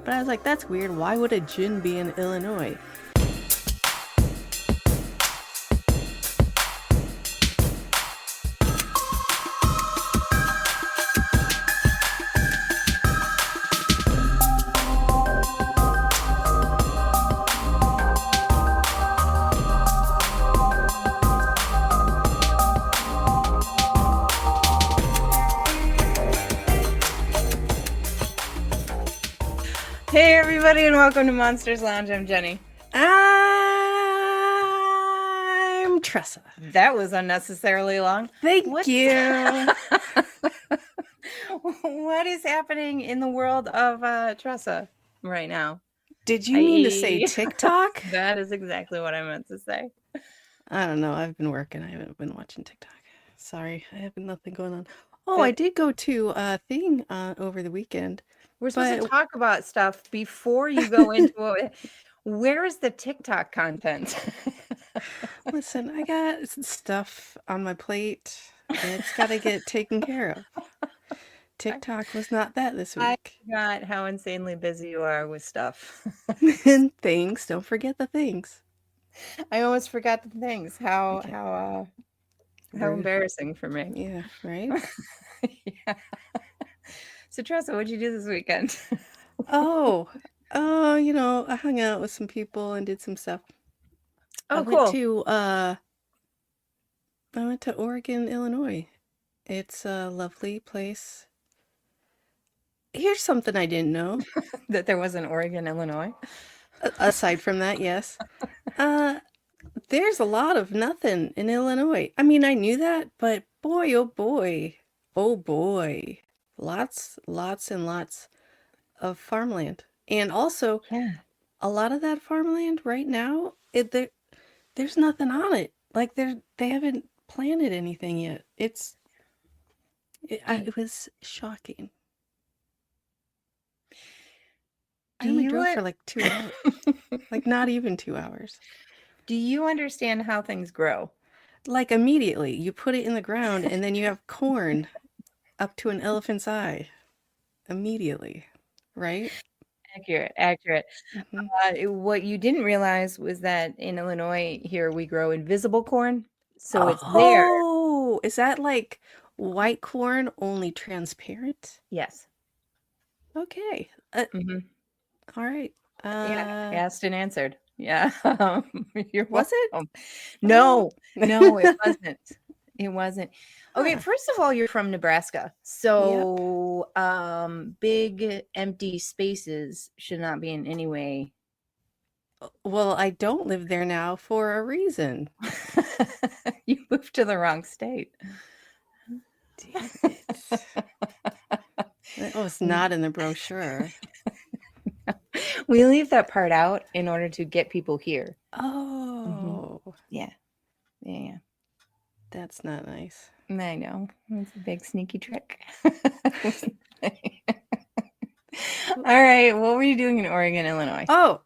But I was like, that's weird. Why would a djinn be in Illinois? Hey everybody and welcome to Monsters Lounge. I'm Jenny. I'm Tressa. That was unnecessarily long. Thank you. What is happening in the world of Tressa right now? Did you mean to say TikTok? That is exactly what I meant to say. I don't know. I've been working. I haven't been watching TikTok. Sorry. I have nothing going on. Oh, I did go to a thing over the weekend. We're supposed to talk about stuff before you go into it. Where is the TikTok content? Listen, I got stuff on my plate and it's got to get taken care of. TikTok was not that this week. I forgot how insanely busy you are with stuff. And things. Don't forget the things. I almost forgot the things. How embarrassing for me. Yeah, right? Yeah. So Tressa, what'd you do this weekend? I hung out with some people and did some stuff. Oh, cool. I went to Oregon, Illinois. It's a lovely place. Here's something I didn't know. That there was an Oregon, Illinois. Aside from that, yes. There's a lot of nothing in Illinois. I mean, I knew that, but boy, oh boy. Lots and lots of farmland. And also, a lot of that farmland right now, there's nothing on it. Like they haven't planted anything yet. It was shocking. I only drove for like 2 hours. Like not even 2 hours. Do you understand how things grow? Like immediately, you put it in the ground and then you have corn up to an elephant's eye. Immediately, right? Accurate. Mm-hmm. What you didn't realize was that in Illinois here we grow invisible corn. So it's there. Oh, is that like white corn only transparent? Yes. Okay. Mm-hmm. All right. Yeah, asked and answered. Yeah. Was it? No, it wasn't. It wasn't. Okay, first of all, you're from Nebraska. So big empty spaces should not be in any way. Well, I don't live there now for a reason. You moved to the wrong state. Damn it. That was not in the brochure. We leave that part out in order to get people here. Oh. Mm-hmm. Yeah. That's not nice. I know. It's a big sneaky trick. All right. What were you doing in Oregon, Illinois? Oh.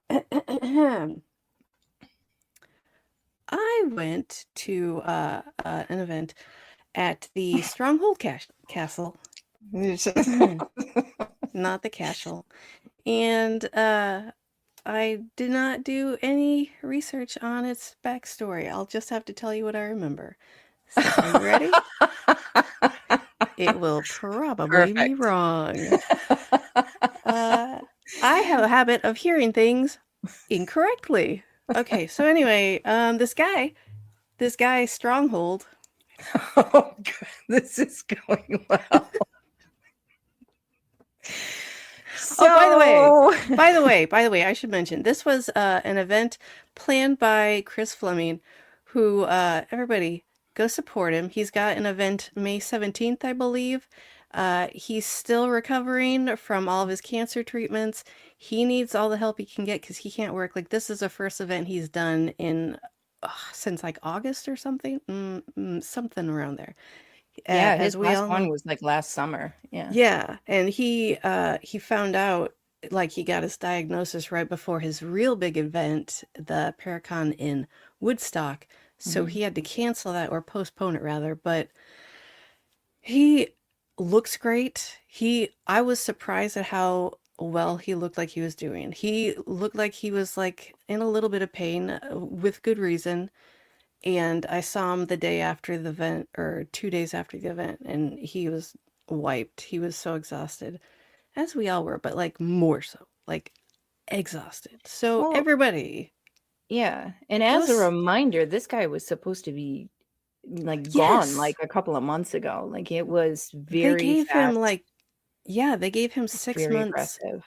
I went to an event at the Stronghold Castle. Not the castle. And I did not do any research on its backstory. I'll just have to tell you what I remember. So, are you ready? It will probably be wrong. I have a habit of hearing things incorrectly. Okay, so anyway, this guy, Stronghold. Oh, God, this is going well. So, by the way, I should mention this was an event planned by Chris Fleming, who everybody go support him. He's got an event May 17th, I believe. He's still recovering from all of his cancer treatments. He needs all the help he can get because he can't work. Like this is the first event he's done in since like August or something, something around there. Yeah, his last one was like last summer. Yeah, and he found out, like he got his diagnosis right before his real big event, the Paracon in Woodstock. So he had to cancel that or postpone it rather. But he looks great. I was surprised at how well he looked like he was doing. He looked like he was like in a little bit of pain with good reason. And I saw him the day after the event, or 2 days after the event, and he was wiped. He was so exhausted, as we all were, but like more so, like exhausted. So Well, everybody, yeah. And go. as a reminder, this guy was supposed to be like gone like Yes, a couple of months ago. Like it was they very gave him fast, like, yeah, they gave him 6 months very aggressive.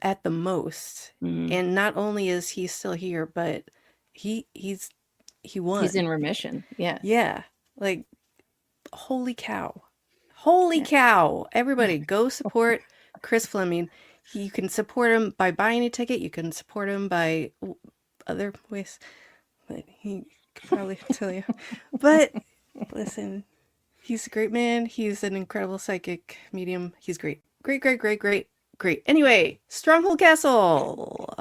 at the most. Mhm. And not only is he still here, but he's he He's won. in remission. Yeah. Yeah, like holy cow. Holy Yeah. cow. Everybody go support Chris Fleming. You can support him by buying a ticket. You can support him by other ways. But he could probably tell you. But listen, he's a great man. He's an incredible psychic medium. He's great. Great, great, great, great, great. Anyway, Stronghold Castle.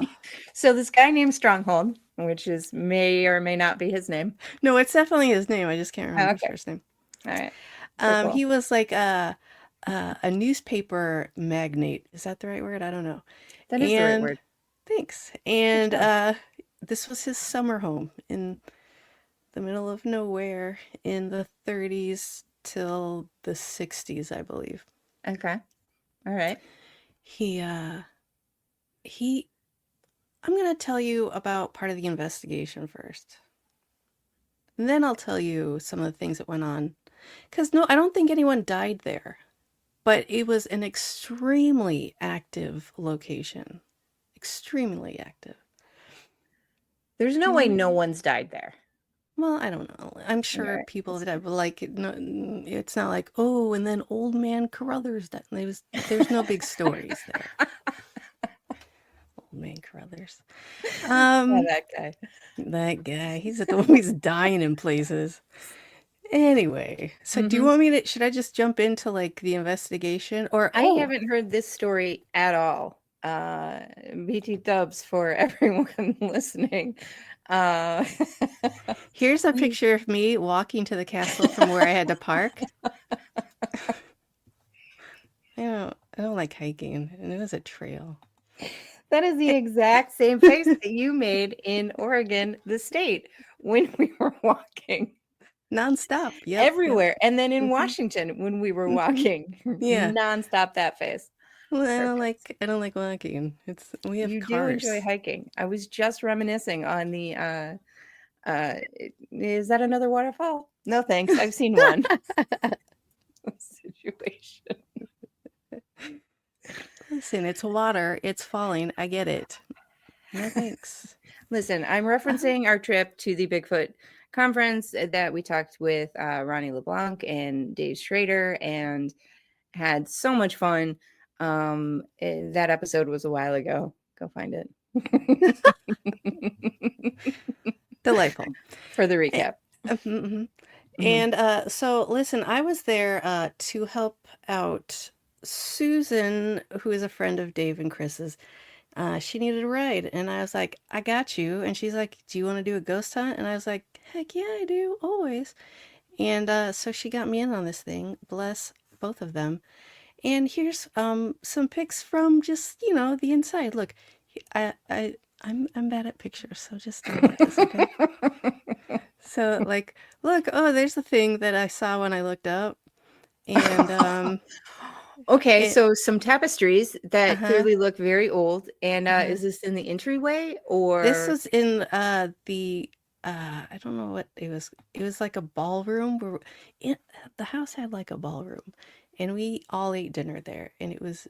So this guy named Stronghold, which is may or may not be his name. No, it's definitely his name. I just can't Oh, remember his okay. first name. All right. So cool. He was like a newspaper magnate. Is that the right word? I don't know. That is the right And word. thanks. Good And job. this was his summer home in the middle of nowhere in the 30s till the 60s, I believe. Okay. All right. He he I'm going to tell you about part of the investigation first. And then I'll tell you some of the things that went on. Cuz no, I don't think anyone died there. But it was an extremely active location. Extremely active. There's no way no one's died there. Well, I don't know. I'm All sure right. people That's that have fine. like no, it's not like, oh, and then old man Carruthers that there's no big stories there. Old man Carruthers. Yeah, Um that guy. that guy, he's always dying in places. Anyway, so do you Hmm. want me to should I just jump into like the investigation or I haven't heard this story at all. BT dubs for everyone listening. Uh, here's a you- picture of me walking to the castle from where I had to park. I don't like hiking, and it was a trail. that is the exact same face that you made in Oregon, the state, when we were walking Nonstop. Yep, yep. everywhere. And then in Mhm, Washington, when we were mhm. walking, Yeah. nonstop that face. Well, Perfect. I don't like walking. We have You do enjoy cars. hiking. I was just reminiscing on the is that another waterfall? No thanks. I've seen one situation. Listen, it's water. It's falling. I get it. No thanks. Listen, I'm Uh-huh. referencing our trip to the Bigfoot conference that we talked with Ronnie LeBlanc and Dave Schrader and had so much fun. That episode was a while ago. Go find it Delightful. for the Eh, recap. mhm. Mhm. And so, listen, I was there to help out Susan, who is a friend of Dave and Chris's. She needed a ride, and I was like, I got you. And she's like, do you want to do a ghost hunt? And I was like, heck yeah, I do, always. And so she got me in on this thing. Bless both of them. And here's some pics from just, the inside. Look, I'm bad at pictures, so just deal with this, okay? So like, look, oh, there's the thing that I saw when I looked up. And Okay, it so some tapestries that uh-huh. clearly look very old. And Uh-huh. is this in the entryway This or was in the I don't know what it was. It was like a ballroom where it, the house had like a ballroom, and we all ate dinner there, and it was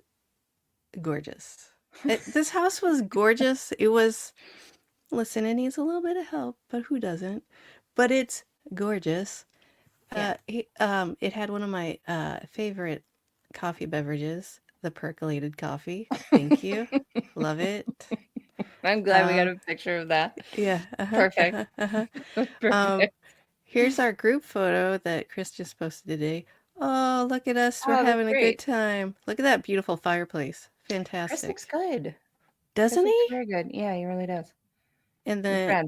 gorgeous. This house was gorgeous. It was, listen, it needs a little bit of help, but who doesn't? But it's gorgeous. yeah. It had one of my favorite coffee beverages, the percolated coffee. Thank you. Love it. I'm glad we got Um, a picture of that. yeah, uh-huh, Perfect. uh-huh, uh-huh. Um, Perfect. here's our group photo that Chris just posted today. Oh, look at us. We're Oh, that's having a good great. time. Look at that beautiful fireplace. Chris looks Fantastic. good. Chris Doesn't looks he? very good. Yeah, he really does. And Not then, bad.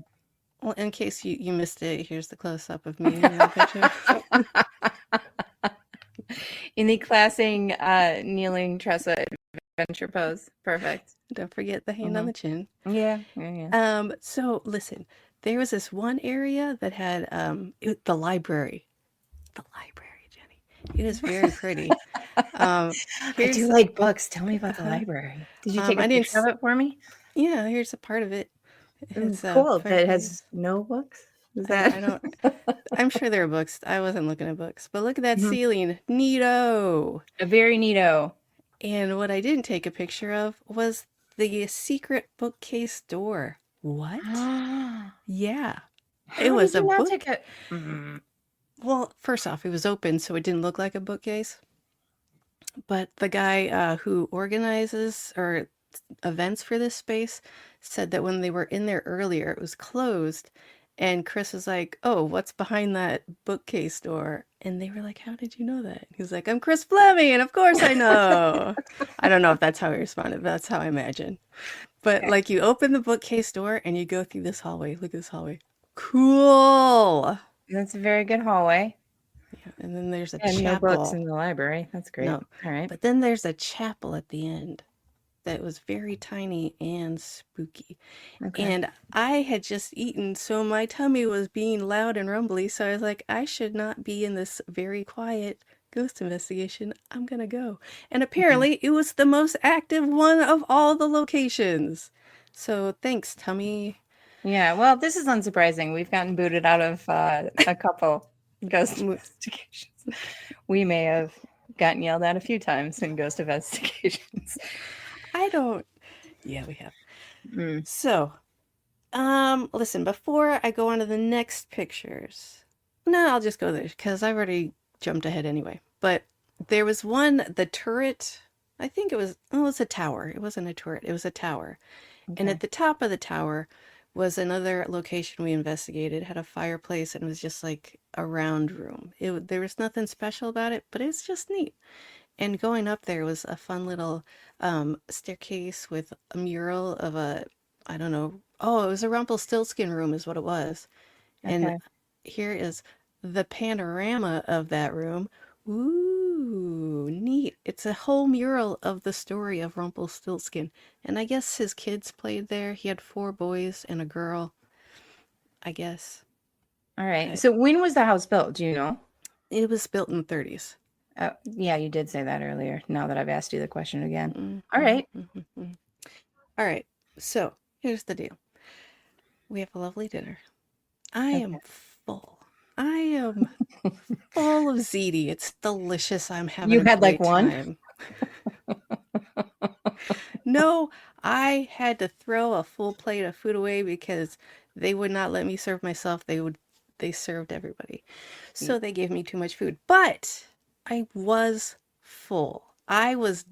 well, in case you missed it, here's the close-up of me in that picture. In the classing kneeling Tressa adventure pose. Perfect. Don't forget the hand on the chin. Yeah, yeah, yeah. So listen, there was this one area that had the library. The library, Jenny. It is very pretty. I do Here's like books. Tell me about the library. Did you take a I didn't. picture of it for me? Yeah, here's a part of it. Ooh, It's cool. That very. has no books. Is that? I don't. I'm sure there are books. I wasn't looking at books, but look at that Mhm. ceiling. Neato. A very neato. And what I didn't take a picture of was the secret bookcase door. What? Yeah. It How was did a you not take book. a? Mm, Well, first off, it was open, so it didn't look like a bookcase. But the guy who organizes or events for this space said that when they were in there earlier, it was closed. And Chris was like, "Oh, what's behind that bookcase door?" And they were like, "How did you know that?" He's like, "I'm Chris Fleming, and of course I know." I don't know if that's how he responded, but that's how I imagine. But okay. like you open the bookcase door and you go through this hallway. Look at this hallway. Cool. That's a very good hallway. Yeah, and then there's a And no books in chapel. the library. That's No, great. All right. but then there's a chapel at the end that was very tiny and spooky. Okay. And I had just eaten, so my tummy was being loud and rumbly. So I was like, I should not be in this very quiet ghost investigation. I'm gonna go. And Mhm. apparently, it was the most active one of all the locations. So thanks, tummy. Yeah. Well, this is unsurprising. We've gotten booted out of a couple ghost investigations. We may have gotten yelled at a few times in ghost investigations. I don't. Yeah, we have. Mm, So, listen, before I go on to the next pictures, no, I'll just go there because I've already jumped ahead anyway. But there was one, the turret, I think it was, oh, it was a tower. It wasn't a turret, it was a tower. And at okay. the top of the tower was another location we investigated, had a fireplace and it was just like a round room. There was nothing special about it, but it's just neat. And going up there was a fun little staircase with a mural of a, I don't know, oh, it was a Rumpelstiltskin room, is what it was. And Okay. here is the panorama of that room. Ooh, neat. It's a whole mural of the story of Rumpelstiltskin. And I guess his kids played there. He had four boys and a girl, I guess. All right. I, So when was the house built? Do you know? it was built in the 30s. Yeah, you did say that earlier. Now that I've asked you the question again. Mm, All mhm, right. mhm, mhm. All right, so here's the deal. We have a lovely dinner. I Okay. am full. I am full of ziti. It's delicious. I'm having You a had like great one? time. No, I had to throw a full plate of food away because they would not let me serve myself. They served everybody. Y- So they gave me too much food. But I was full. I was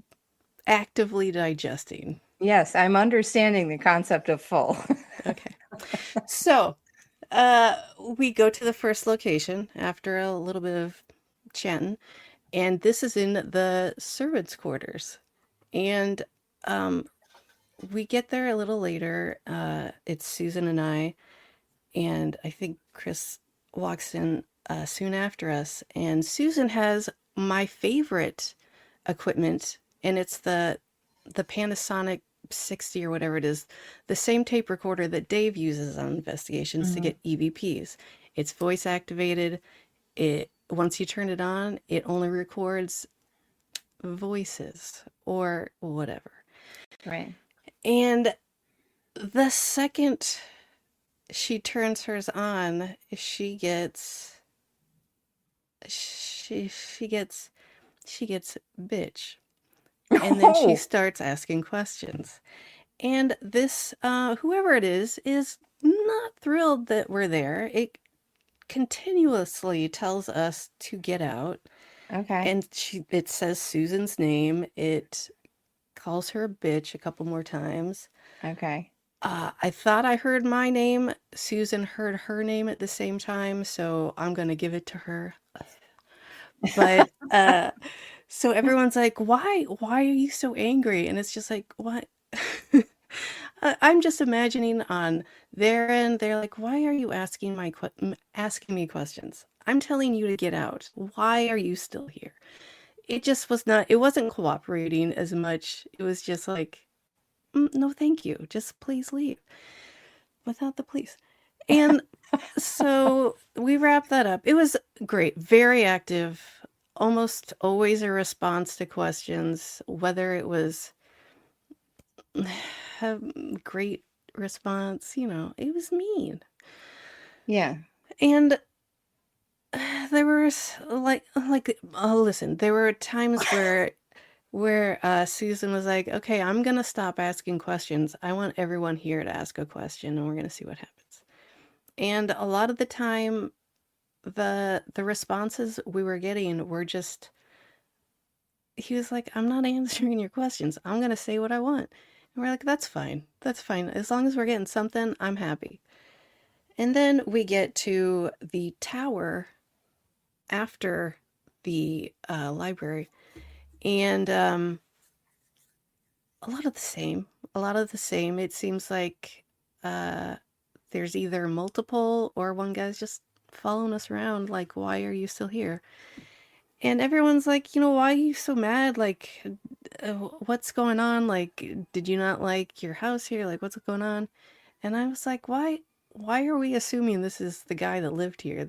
actively digesting. Yes, I'm understanding the concept of full. Okay. So, uh, we go to the first location after a little bit of chatting, and this is in the servants' quarters. And um, we get there a little later. It's Susan and I think Chris walks in soon after us. And Susan has my favorite equipment, and it's the Panasonic 60 or whatever it is, the same tape recorder that Dave uses on investigations to Mhm. get EVPs. It's voice activated. It once you turn it on, it only records voices or whatever. Right. And the second she turns hers on, she gets she gets bitch. And then she Oh, starts asking questions. And this whoever it is not thrilled that we're there. It continuously tells us to get out. okay. And it says Susan's name. It calls her a bitch a couple more times. Okay. I thought I heard my name. Susan heard her name at the same time, so I'm gonna give it to her. But so everyone's like, Why are you so angry?" And it's just like, "What?" I'm just imagining on their end, they're like, "Why are you asking me questions? I'm telling you to get out. Why are you still here?" it just was not, it wasn't cooperating as much. It was just like, no, thank you. Just please leave without the police. And so we wrapped that up. It was great, very active, almost always a response to questions, whether it was a great response, it was mean. Yeah. And there was listen, there were times where Susan was like, okay, I'm gonna stop asking questions. I want everyone here to ask a question and we're gonna see what happens. And a lot of the time the responses we were getting were just, he was like, I'm not answering your questions. I'm gonna say what I want. And we're like, that's fine. That's fine. As long as we're getting something, I'm happy. And then we get to the tower after the library. And a lot of the same. A lot of the same. It seems like uh, there's either multiple or one guy's just following us around. Like, why are you still here? And everyone's like, why are you so mad? Like, what's going on? Like, did you not like your house here? Like, what's going on? And I was like, why are we assuming this is the guy that lived here?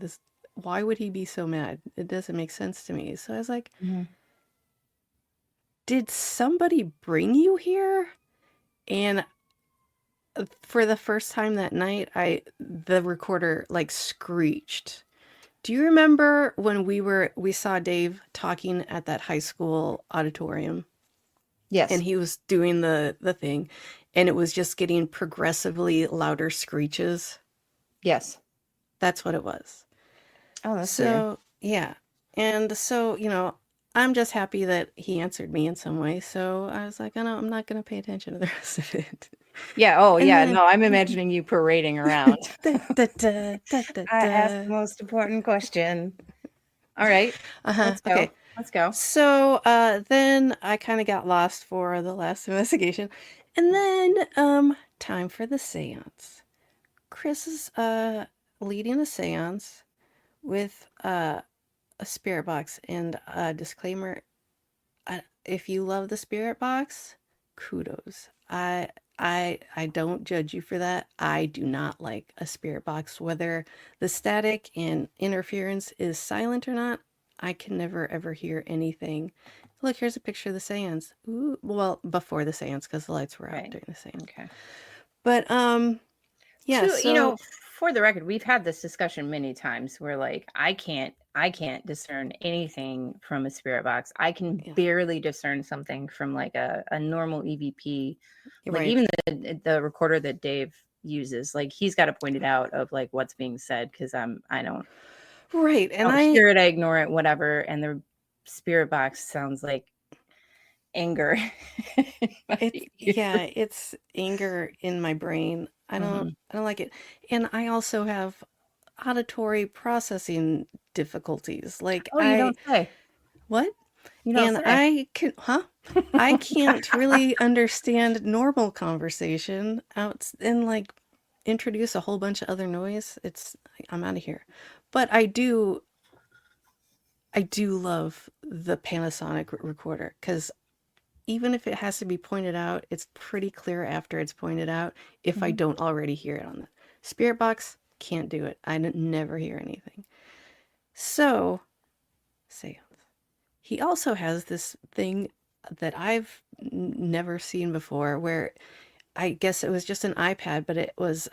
Why would he be so mad? It doesn't make sense to me. So I was like, Mhm. did somebody bring you here? And for the first time that night, the recorder like screeched. Do you remember when we saw Dave talking at that high school auditorium and Yes. he was doing the thing and it was just getting progressively louder screeches? Yes. That's what it was. Oh, that's weird. So, yeah. And so, I'm just happy that he answered me in some way. So I was like, I know I'm not going to pay attention to the rest of it. Yeah. Oh, And yeah. then, No, I'm imagining you parading around. da, da, da, da, da, I asked da. the most important question. All right. Uh-huh. Let's go. Okay. Let's go. So then I kind of got lost for the last investigation. And then time for the séance. Chris is leading a séance with a spirit box and a disclaimer, if you love the spirit box, kudos. I don't judge you for that. I do not like a spirit box, whether the static and interference is silent or not. I can never ever hear anything. Look, here's a picture of the seance. Ooh, well, before the seance because the lights were out Right. during the seance. Okay. But yeah. So For the record, we've had this discussion many times where like I can't discern anything from a spirit box. I can yeah, barely discern something from like a normal EVP. you're Like right. even the recorder that Dave uses, like he's got to point it out of like what's being said because Right, I and don't hear it, I ignore it, whatever. And the spirit box sounds like anger. in my ear. it's anger in my brain. Mhm. I don't like it. And I also have auditory processing difficulties. Like Oh, you don't say. what? You don't And say. I can't really understand normal conversation out and like introduce a whole bunch of other noise. I'm out of here. But I do love the Panasonic recorder because even if it has to be pointed out, it's pretty clear after it's pointed out if I Mhm. don't already hear it on the Spirit Box. Can't do it. Never hear anything. So, seance. He also has this thing that I've never seen before where I guess it was just an iPad, but it was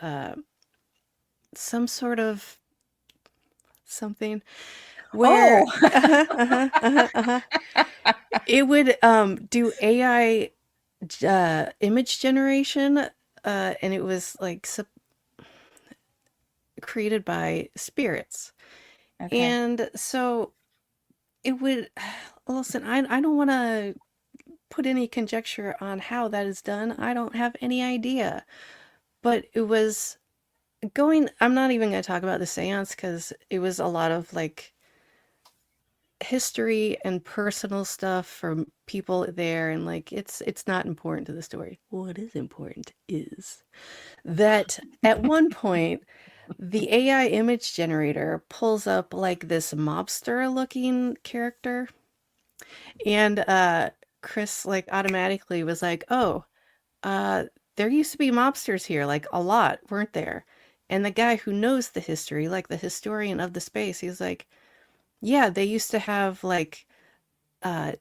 some sort of something Oh, where it would do AI image generation, and it was like created by spirits. okay. And so it would, listen, I don't want to put any conjecture on how that is done. I don't have any idea. But it was I'm not even going to talk about the seance because it was a lot of like history and personal stuff from people there and like it's not important to the story. What is important is that at one point the AI image generator pulls up like this mobster looking character And Chris like automatically was like, "Oh, uh, there used to be mobsters here, like a lot, weren't there?" And the guy who knows the history, like the historian of the space, he's like, "Yeah, they used to have like uh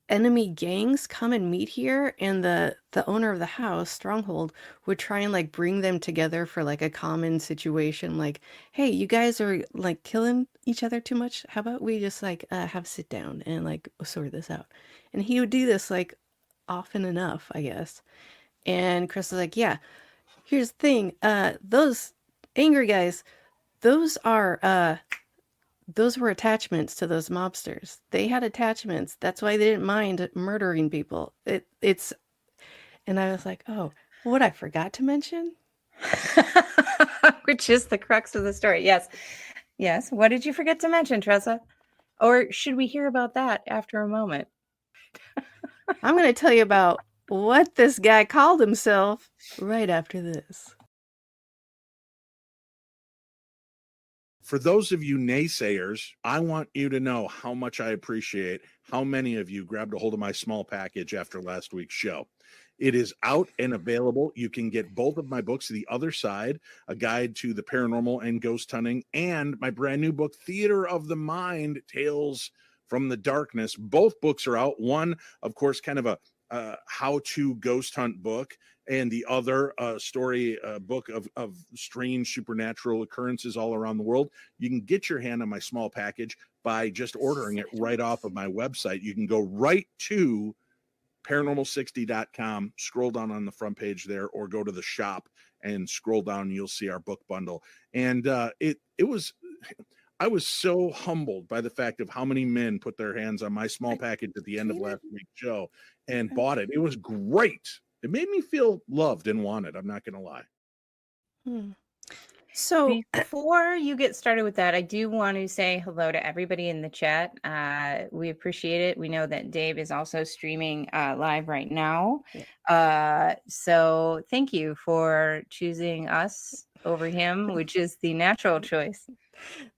enemy gangs come and meet here, and the owner of the house, Stronghold, would try and like bring them together for like a common situation, like, hey, you guys are like killing each other too much, how about we just like have a sit down and like sort this out." And he would do this like often enough, I guess. And Chris was like, yeah, here's the thing, those angry guys, those are those were attachments to those mobsters. They had attachments. That's why they didn't mind murdering people. It's and I was like, oh, what I forgot to mention? Which is the crux of the story. Yes. Yes. What did you forget to mention, Tressa? Or should we hear about that after a moment? I'm going to tell you about what this guy called himself right after this. For those of you naysayers, I want you to know how much I appreciate how many of you grabbed a hold of my small package after last week's show. It is out and available. You can get both of my books, The Other Side, A Guide to the Paranormal and Ghost Hunting, and my brand new book, Theater of the Mind, Tales from the Darkness. Both books are out. One, of course, kind of a how-to ghost hunt book, and the other story book of strange supernatural occurrences all around the world. You can get your hand on my small package by just ordering it right off of my website. You can go right to paranormal60.com, scroll down on the front page there, or go to the shop and scroll down and you'll see our book bundle. And it was, I was so humbled by the fact of how many men put their hands on my small package at the end of last week's show and bought it. It was great. It made me feel loved and wanted. I'm not going to lie. So before you get started with that, I do want to say hello to everybody in the chat. We appreciate it. We know that Dave is also streaming live right now. Yeah. So thank you for choosing us over him, which is the natural choice.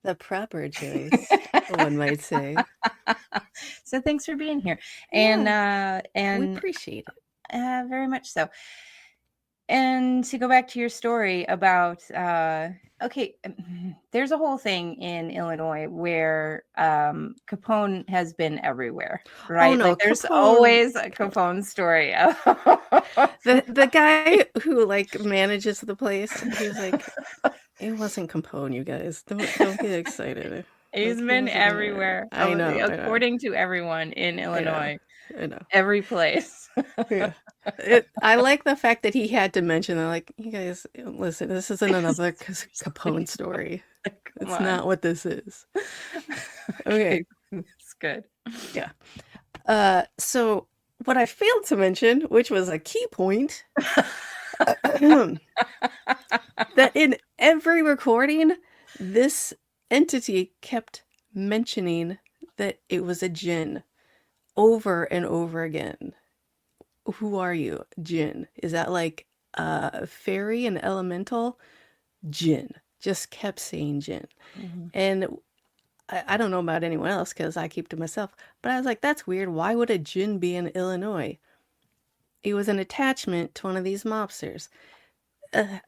The proper choice, one might say. So thanks for being here. Yeah, And we appreciate it. Very much so. And to go back to your story about okay, there's a whole thing in Illinois where Capone has been everywhere, right? Oh no, Like there's Capone. Always a Capone story. The guy who like manages the place, he was like, it wasn't Capone, you guys. Don't get excited. He's Like, been everywhere. I know. According to everyone in Illinois. I know. Every place. Yeah. I like the fact that he had to mention that, like, you guys, listen, this isn't another Capone story. It's not what this is. Okay. It's good. Yeah. So what I failed to mention, which was a key point, that in every recording, this entity kept mentioning that it was a djinn over and over again. Who are you? Djinn. Is that like fairy and elemental? Djinn. Just kept saying djinn. Mm-hmm. And I don't know about anyone else because I keep to myself, but I was like, that's weird. Why would a djinn be in Illinois? It was an attachment to one of these mobsters,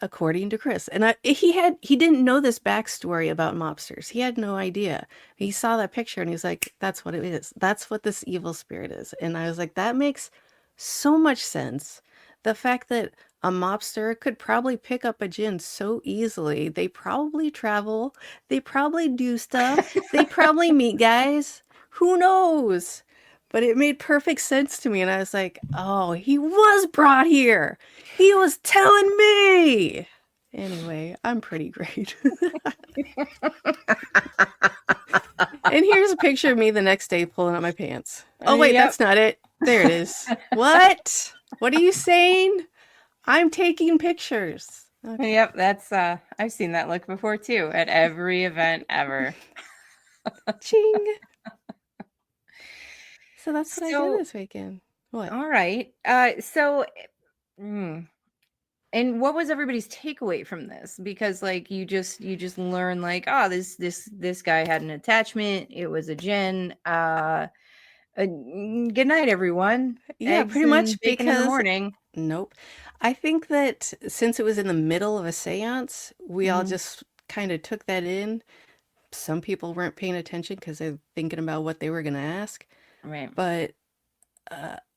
according to Chris. And he didn't know this backstory about mobsters. He had no idea. He saw that picture and he's like, that's what it is. That's what this evil spirit is. And I was like, that makes so much sense. The fact that a mobster could probably pick up a djinn so easily. They probably travel. They probably do stuff. They probably meet guys. Who knows? But it made perfect sense to me. And I was like, oh, he was brought here. He was telling me. Anyway, I'm pretty great. And here's a picture of me the next day pulling out my pants. Oh, wait, that's not it. There it is. What? What are you saying? I'm taking pictures. Okay. Yep, that's I've seen that look before too at every event ever. Ching. So that's what I did this weekend. What? All right. And what was everybody's takeaway from this? Because like you just learn like, oh, this guy had an attachment. It was a djinn. Good night, everyone. Yeah, Eggs pretty much and bacon in the because morning. nope. I think that since it was in the middle of a séance, we all Mhm. just kind of took that in. Some people weren't paying attention because they're thinking about what they were going to ask. Right. But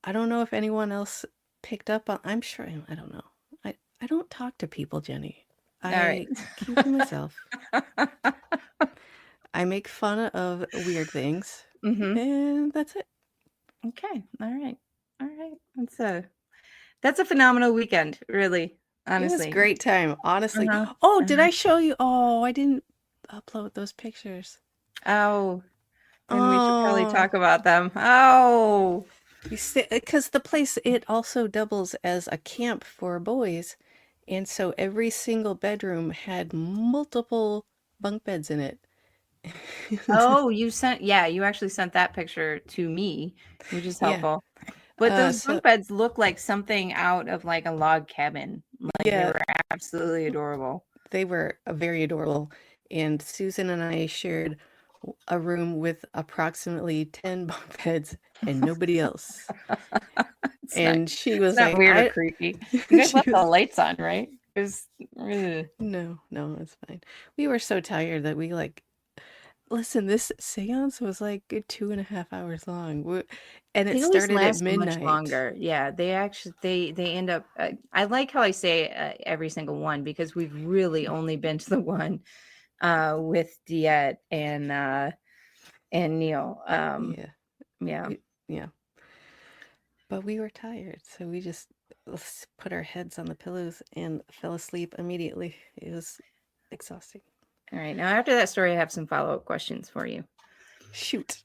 I don't know if anyone else picked up on. I'm sure. I don't know. I don't talk to people, Jenny. All right. I keep to myself. I make fun of weird things, Mm-hmm. and that's it. Okay. All right. All right. That's a phenomenal weekend, really. It was a Honestly. great time, honestly. Uh-huh. Oh, did Uh-huh. I show you? Oh, I didn't upload those pictures. Oh, then we should probably Oh, talk about them. Oh. you see, because the place, it also doubles as a camp for boys. And so every single bedroom had multiple bunk beds in it. Oh, you actually sent that picture to me, which is Yeah. helpful. But those So bunk beds look like something out of like a log cabin. Like they yeah, were absolutely adorable. they were very adorable. And Susan and I shared a room with approximately 10 bunk beds and nobody else. It's not And she it's was not like, weird or creepy. You guys she left the was, lights on, right? Because ugh. no, it's fine. We were so tired that we like, listen, this seance was like 2.5 hours long. And it They always started at last much midnight. longer. Yeah, they actually they end up. I like how I say every single one because we've really only been to the one with Diet and Neil. Yeah. Yeah. Yeah. But we were tired, so we just put our heads on the pillows and fell asleep immediately. It was exhausting. All right. Now after that story, I have some follow-up questions for you. Shoot.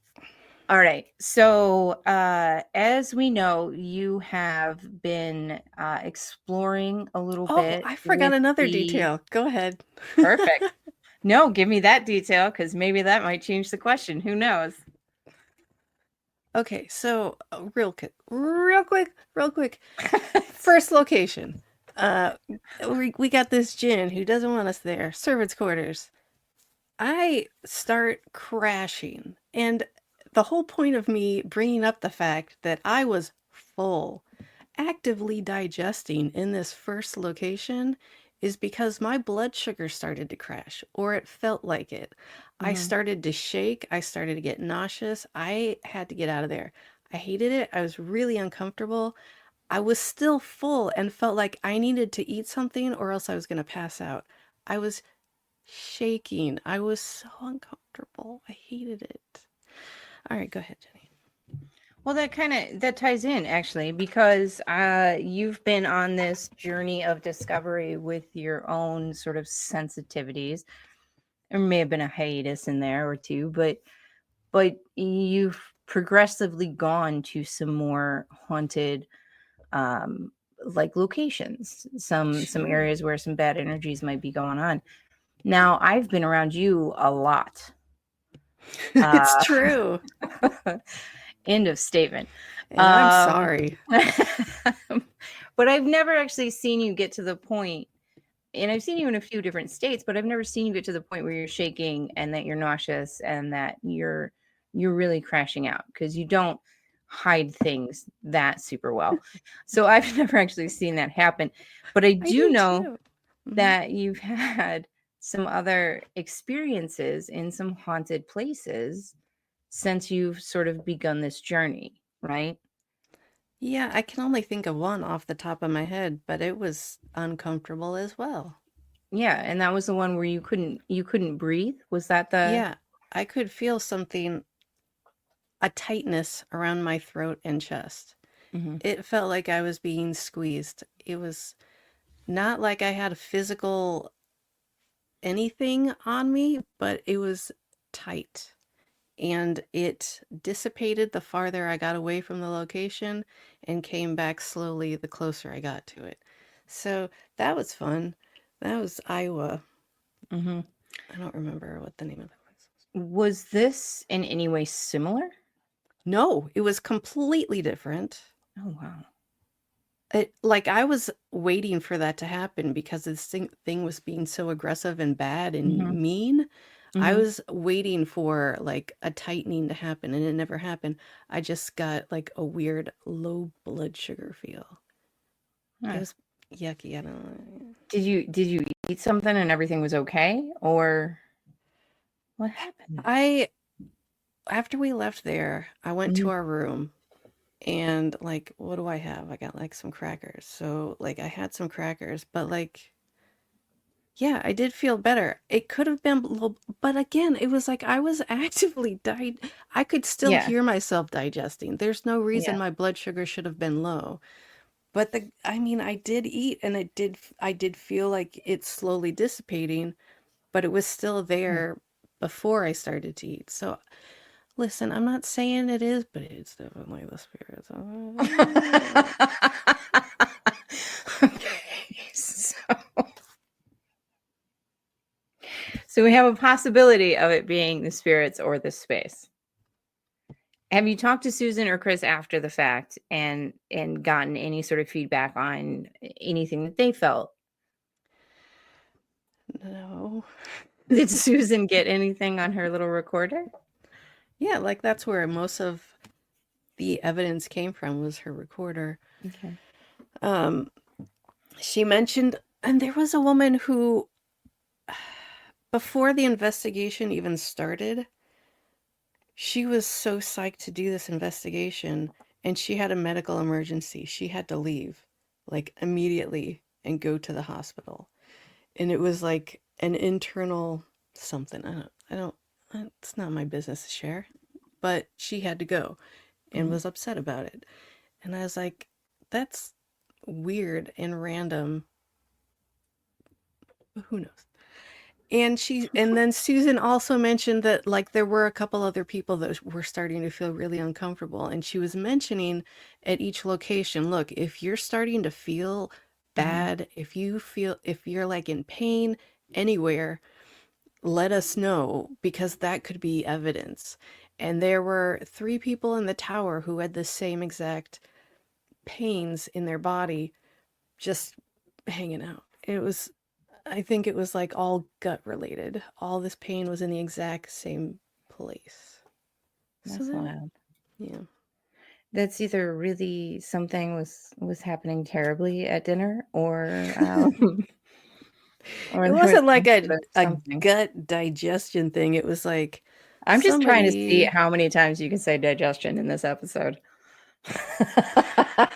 All right. So, as we know, you have been exploring a little Oh, bit I forgot with another the detail. Go ahead. perfect. No, give me that detail because maybe that might change the question. Who knows? Okay, so real quick. First location. Uh, we got this Jin who doesn't want us there. Servants' quarters. I start crashing, and the whole point of me bringing up the fact that I was full, actively digesting in this first location is because my blood sugar started to crash, or it felt like it. I Mhm. started to shake. I started to get nauseous. I had to get out of there. I hated it. I was really uncomfortable. I was still full and felt like I needed to eat something or else I was going to pass out. I was shaking. I was so uncomfortable. I hated it. All right, go ahead, Jenny. Well, that ties in actually because you've been on this journey of discovery with your own sort of sensitivities. There may have been a hiatus in there or two, but you've progressively gone to some more haunted like locations, some Sure. areas where some bad energies might be going on. Now, I've been around you a lot. It's Uh true. End of statement. And I'm Um sorry. but I've never actually seen you get to the point, and I've seen you in a few different states, but I've never seen you get to the point where you're shaking and that you're nauseous and that you're really crashing out because you don't hide things that super well. So I've never actually seen that happen. But I I do do know too. Mhm. that you've had some other experiences in some haunted places since you've sort of begun this journey, right? Yeah, I can only think of one off the top of my head, but it was uncomfortable as well. Yeah, and that was the one where you couldn't breathe. Was that the Yeah, I could feel something, a tightness around my throat and chest. Mhm. It felt like I was being squeezed. It was not like I had a physical anything on me, but it was tight. And it dissipated the farther I got away from the location and came back slowly the closer I got to it. So that was fun. That was Iowa. Mhm. I don't remember what the name of that place was. Was this in any way similar? No, it was completely different. Oh wow. Like I was waiting for that to happen because this thing was being so aggressive and bad and Mhm. mean. I Mhm. was waiting for like a tightening to happen and it never happened. I just got like a weird low blood sugar feel. It Huh. was yucky. I don't know. Did you eat something and everything was okay, or what happened? After we left there, I went to Mhm. our room and like, what do I have? I got like some crackers. So like I had some crackers, but like, yeah, I did feel better. It could have been a little, but again, it was like I was actively I could still Yeah. hear myself digesting. There's no reason Yeah. my blood sugar should have been low. But I mean, I did eat and I did feel like it's slowly dissipating, but it was still Hmm. there before I started to eat. So listen, I'm not saying it is, but it's definitely the spirits. Okay. So we have a possibility of it being the spirits or the space. Have you talked to Susan or Chris after the fact and gotten any sort of feedback on anything that they felt? No. Did Susan get anything on her little recorder? Yeah, like that's where most of the evidence came from was her recorder. Okay. Um, she mentioned, and there was a woman who, before the investigation even started, she was so psyched to do this investigation, and she had a medical emergency. She had to leave, like immediately, and go to the hospital. And it was like an internal something. It's not my business to share, but she had to go and Mhm. was upset about it. And I was like, that's weird and random. Who knows? And then Susan also mentioned that like there were a couple other people that were starting to feel really uncomfortable. And she was mentioning at each location, look, if you're starting to feel Mhm. bad, if you're like in pain anywhere, let us know because that could be evidence. And there were 3 people in the tower who had the same exact pains in their body just hanging out. I think it was like all gut related. All this pain was in the exact same place. So That's that, wild. yeah. That's either really something was happening terribly at dinner, or It there was wasn't like some sort of a something. gut digestion thing. It was like I'm just trying to see somebody. how many times you can say digestion in this episode.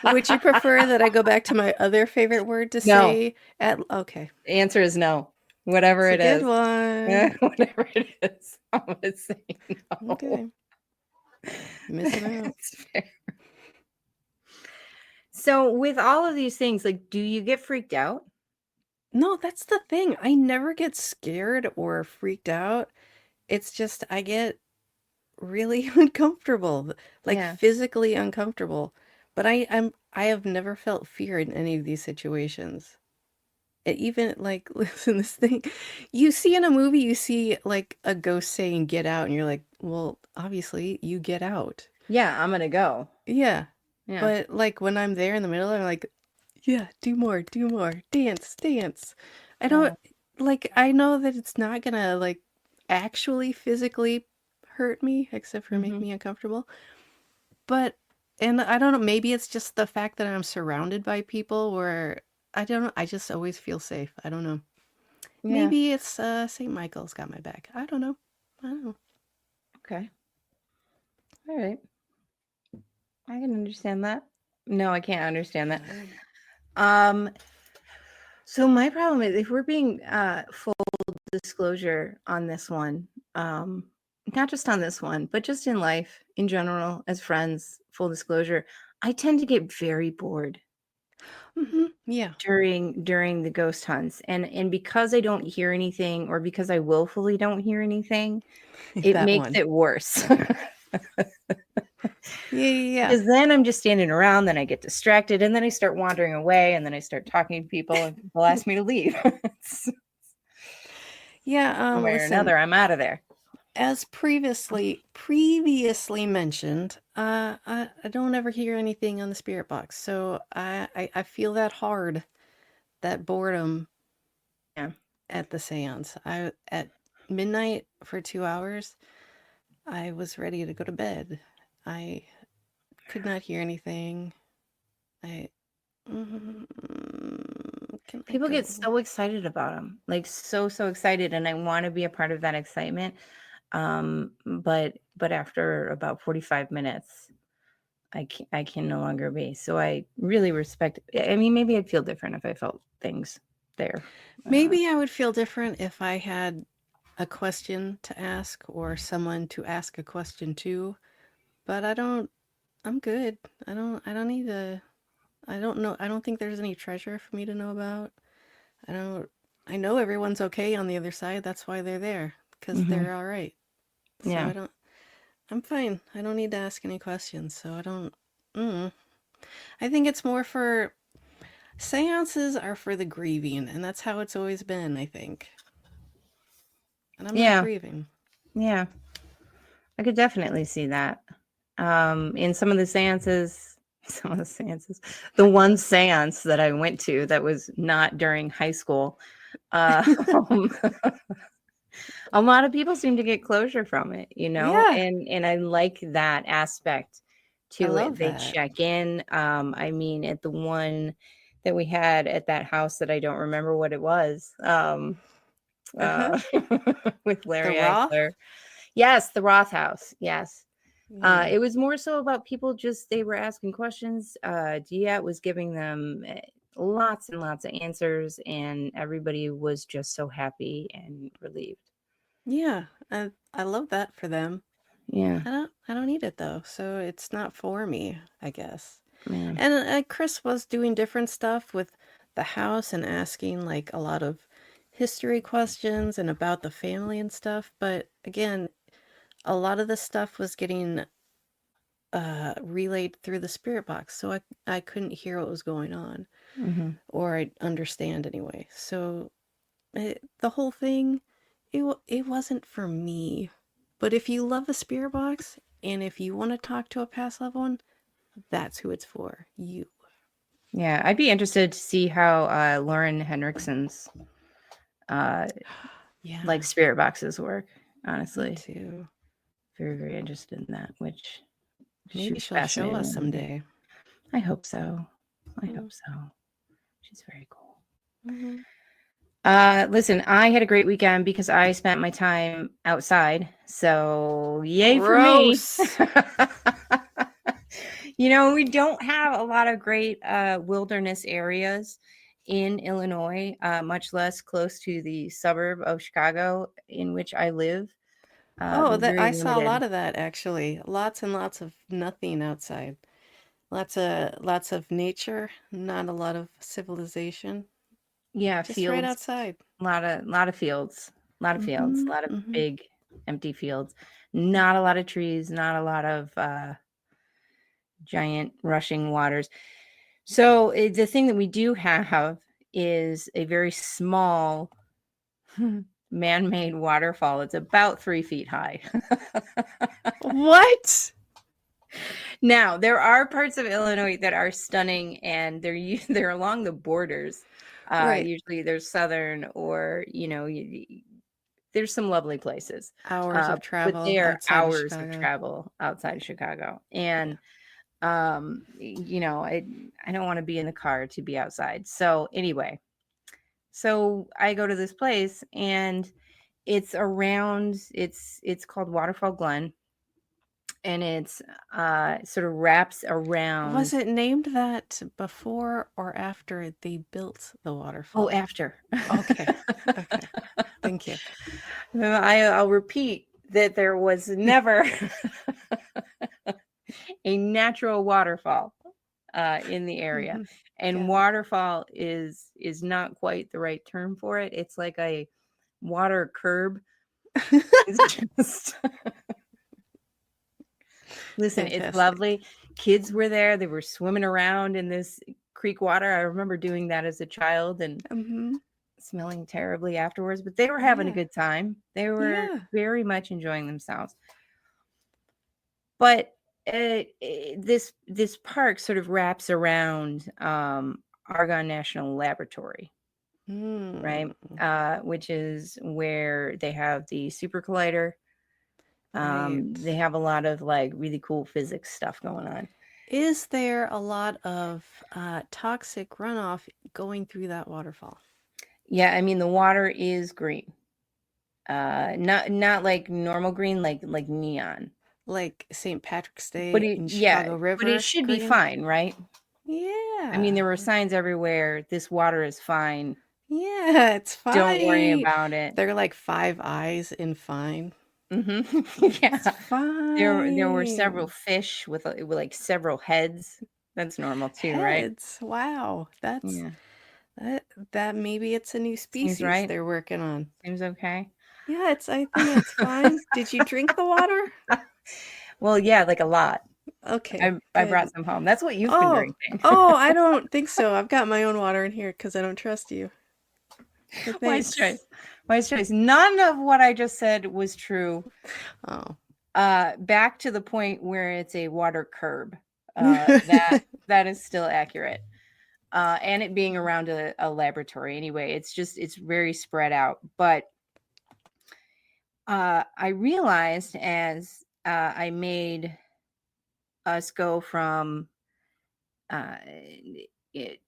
Would you prefer that I go back to my other favorite word to No, say at okay. the answer is no. Whatever It's a it good is. one. Whatever it is, I'm gonna say no. Okay. Missing out. It's fair. So with all of these things, like, do you get freaked out? No, that's the thing. I never get scared or freaked out. It's just I get really uncomfortable, like Yeah. physically uncomfortable. But I have never felt fear in any of these situations. Even like listen, this thing you see in a movie, you see like a ghost saying get out, and you're like, well, obviously you get out. Yeah, I'm gonna go. Yeah. Yeah. But like when I'm there in the middle, I'm like, yeah, do more, dance, dance. I don't Wow. like I know that it's not gonna like actually physically hurt me, except for make Hmm. me uncomfortable. But and I don't know, maybe it's just the fact that I'm surrounded by people where I don't know, I just always feel safe. I don't know. Yeah. Maybe it's St. Michael's got my back. I don't know. I don't know. Okay. All right. I can understand that. No, I can't understand that. Um, so my problem is if we're being full disclosure on this one, not just on this one, but just in life in general, as friends, full disclosure, I tend to get very bored Yeah, during the ghost hunts. And because I don't hear anything, or because I willfully don't hear anything, it that makes one. it worse. Yeah, yeah, yeah. Because then I'm just standing around, then I get distracted, and then I start wandering away, and then I start talking to people, and people ask me to leave. Yeah, One way or listen, another, I'm out of there. as previously mentioned, I don't ever hear anything on the spirit box. So I feel that hard, that boredom Yeah. at the séance. I at midnight for 2 hours, I was ready to go to bed. I could not hear anything. I can I People get go? so excited about them, like so excited, and I want to be a part of that excitement. But after about 45 minutes, I can no longer be. So I really respect. I mean, maybe I'd feel different if I felt things there. Maybe I would feel different if I had a question to ask or someone to ask a question to, but I don't. I'm good. I don't need to. I don't know. I don't think there's any treasure for me to know about. I don't. I know everyone's okay on the other side. That's why they're there, because Hmm. they're all right. So Yeah, I don't. I'm fine. I don't need to ask any questions. So I don't. Mm. I think it's more for seances are for the grieving, and that's how it's always been, I think. And I'm not yeah, grieving. yeah. I could definitely see that. In some of the seances, the one seance that I went to that was not during high school, um, a lot of people seem to get closure from it, Yeah, and I like that aspect I to it. love They that. check in. I mean, at the one that we had at that house that I don't remember what it was, Uh-huh. with The Larry Roth? Eichler. Yes, the Roth House. Yes. Yeah. It was more so about people they were asking questions. Diet was giving them lots and lots of answers, and everybody was just so happy and relieved. Yeah. I love that for them. Yeah. I don't need it though, so it's not for me, I guess. Yeah. And Chris was doing different stuff with the house and asking like a lot of history questions and about the family and stuff, but again, a lot of the stuff was getting relayed through the spirit box, so I couldn't hear what was going on Hmm. or I'd understand anyway. So the whole thing, it wasn't for me. But if you love the spirit box and if you want to talk to a past loved one, that's who it's for. You. Yeah. I'd be interested to see how Lauren Henriksen's uh, like Yeah, spirit boxes work. me Honestly, too. very interested in that. Which Maybe she's she'll show us fascinating to me. someday. I hope so. I Mm-hmm. hope so. She's very cool. Mm-hmm. Listen, I had a great weekend because I spent my time outside. So yay for me. Gross. We don't have a lot of great wilderness areas in Illinois, much less close to the suburb of Chicago in which I live. Oh, They're that very I saw a limited. lot of that actually. Lots and lots of nothing outside. Lots of nature, not a lot of civilization. Yeah, Just right fields, outside. a lot of fields, Mm-hmm. a lot of Mm-hmm. big empty fields. Not a lot of trees, not a lot of giant rushing waters. So the thing that we do have is a very small man-made waterfall. It's about 3 feet high. What? Now there are parts of Illinois that are stunning, and they're along the borders. Right. Usually, there's southern, or there's some lovely places, Hours of but travel they are outside of hours of Chicago. travel outside of Chicago, Yeah. and I don't want to be in the car to be outside. So anyway, so I go to this place, and it's called Waterfall Glen, and it's sort of wraps Was around. it named that before or after they built the Oh, waterfall? after. Okay. Okay. Thank you. I'll repeat that there was never a natural waterfall in the area, Hmm. and Got it. waterfall is not quite the right term for it. It's like a water curb. It's just listen, it's Fantastic. lovely. Kids were there. They were swimming around in this creek water. I remember doing that as a child and Mm-hmm. smelling terribly afterwards, but they were having a Yeah. good time. They were Yeah. very much enjoying themselves. But this park sort of wraps around Argonne National Laboratory. right? Mm, Which is where they have the super collider. right. They have a lot of like really cool physics stuff going on. Is there a lot of toxic runoff going through that waterfall? Yeah, I mean the water is green. Not like normal green, like neon. Like St. Patrick's But Day it, in yeah, Chicago but it River should be green? fine, right? I mean, Yeah. there were signs everywhere. This water is fine. Yeah, it's Don't worry fine. about it. They're like five eyes in fine. It's Yeah. There were several fine. fish with like several heads. That's normal too, right? Heads. Wow. That's Yeah. that maybe it's a new Seems species right. they're working on. Seems okay. Yeah, I think it's fine. Did you drink the water? Well, yeah, like a lot. Okay, I brought good. some home. That's what you've been Oh, drinking. I don't think so. I've got my own water in here because I don't trust you. But Wise thanks. choice. Wise choice. None of what I just said was true. Oh. Back to the point where it's a water curb. That is still accurate. And it being around a laboratory anyway, it's very spread out. But I realized as I made us go from uh,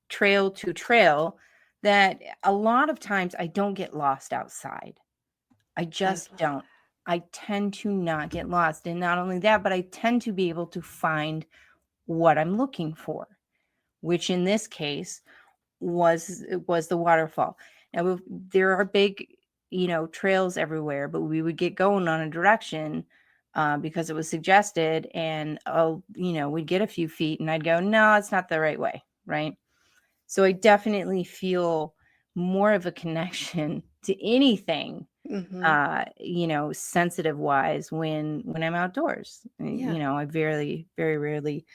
trail to trail that a lot of times I don't get lost outside. I I've just don't. I tend to not get lost. And not only that, but I tend to be able to find what I'm looking for, which in this case was the waterfall. Now there are big, trails everywhere, but we would get going on a direction because it was suggested, and we'd get a few feet, and I'd go, no, it's not the right way, right? So I definitely feel more of a connection to anything mm-hmm. sensitive wise when I'm outdoors. Yeah. I very rarely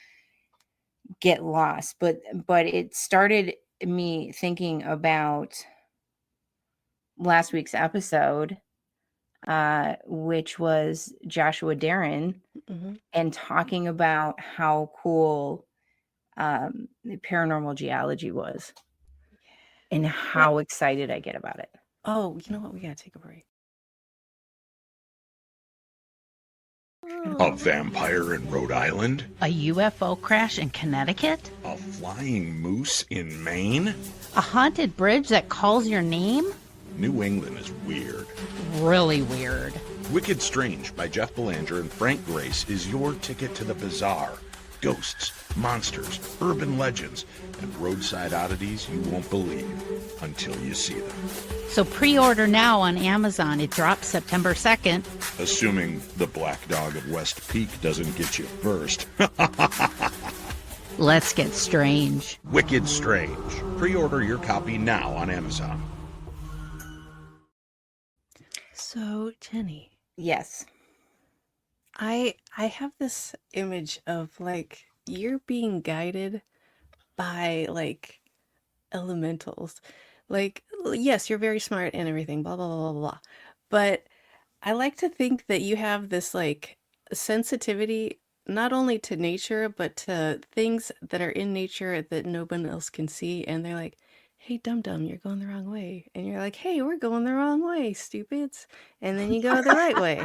get lost, but it started me thinking about last week's episode, which was Joshua Darren, Mm-hmm. and talking about how cool paranormal geology was and Yeah. how excited I get about it. Oh, you know what? We gotta take a break. A vampire in Rhode Island? A UFO crash in Connecticut? A flying moose in Maine? A haunted bridge that calls your name? New England is weird. Really weird. Wicked Strange by Jeff Belanger and Frank Grace is your ticket to the bizarre. Ghosts, monsters, urban legends, and roadside oddities you won't believe until you see them. So pre-order now on Amazon. It drops September 2nd. Assuming the Black Dog of West Peak doesn't get you first. Let's get strange. Wicked Strange. Pre-order your copy now on Amazon. So, Jenny, Yes. I have this image of like you're being guided by like elementals. Like, yes, you're very smart and everything, blah blah blah blah blah. But I like to think that you have this like sensitivity not only to nature but to things that are in nature that no one else can see, and they're like, "Hey, dum dum, you're going the wrong way," and you're like, "Hey, we're going the wrong way, stupids," and then you go the right way,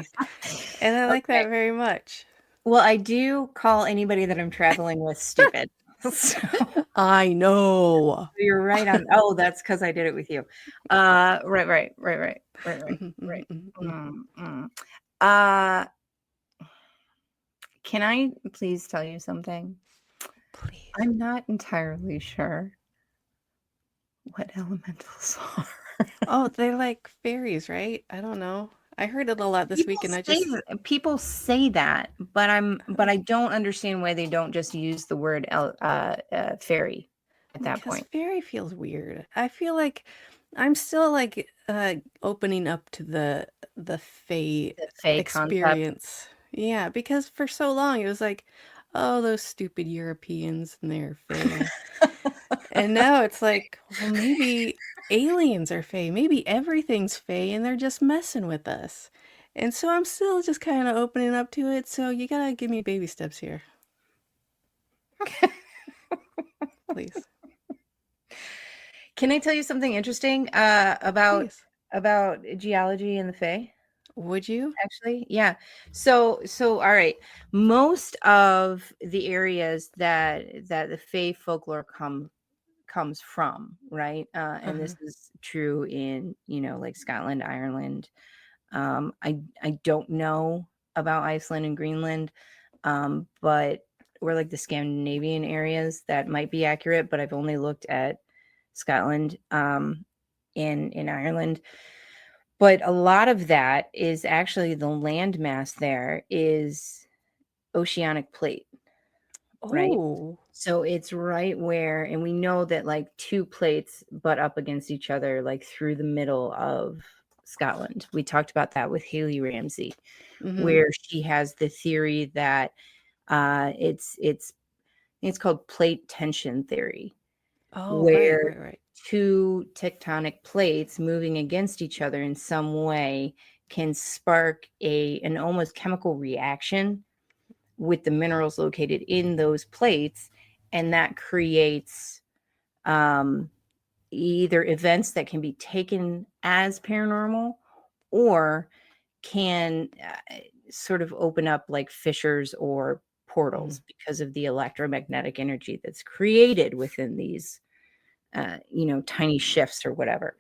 and I like Okay. that very much. Well, I do call anybody that I'm traveling with stupid. So I know. you're right on. Oh, that's because I did it with you. Right. Mm. Uh, can I please tell you something? Please. I'm not entirely sure what elementals are. Oh, they like fairies, right? I don't know. I heard it a lot this week, and I just People say that, but I don't understand why they don't just use the word fairy at that because point. fairy feels weird. I feel like I'm still like opening up to the fae The fake concept. experience. Yeah, because for so long it was like, oh, those stupid Europeans and their fae. And now it's like, well, maybe aliens are fae. Maybe everything's fae and they're just messing with us. And so I'm still just kind of opening up to it. So you gotta give me baby steps here. Please. Can I tell you something interesting Please. about geology and the Fae? Would you? Actually, yeah. So all right. Most of the areas that the Fae folklore comes from, right? And Uh-huh. this is true in, like Scotland, Ireland. I don't know about Iceland and Greenland, but or like the Scandinavian areas that might be accurate, but I've only looked at Scotland, in Ireland. But a lot of that is actually the landmass there is oceanic plate, right? Oh. So it's right where, and we know that like two plates butt up against each other, like through the middle of Scotland. We talked about that with Haley Ramsey, Mm-hmm. where she has the theory that it's called plate tension theory, Oh, right, where right, right. two tectonic plates moving against each other in some way can spark an almost chemical reaction with the minerals located in those plates, and that creates um, either events that can be taken as paranormal or can sort of open up like fissures or Mm. portals because of the electromagnetic energy that's created within these tiny shifts or whatever.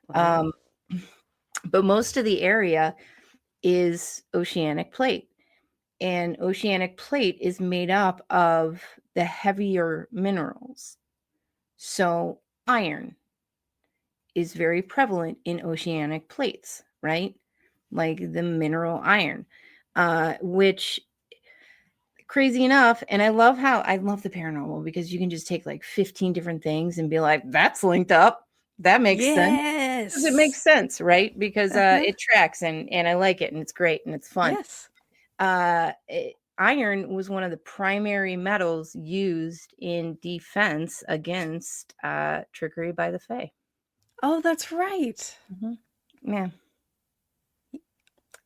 Wow. um, but most of the area is oceanic plate, and oceanic plate is made up of the heavier minerals. So iron is very prevalent in oceanic plates, right? Like the mineral iron, which crazy enough, and I love the paranormal because you can just take like 15 different things and be like, that's linked up. That makes sense. Because it makes Yes. sense, right? Because Uh-huh. it tracks, and I like it, and it's great and it's fun. Yes. Iron was one of the primary metals used in defense against trickery by the Fae. Oh, that's right. Mhm. Yeah,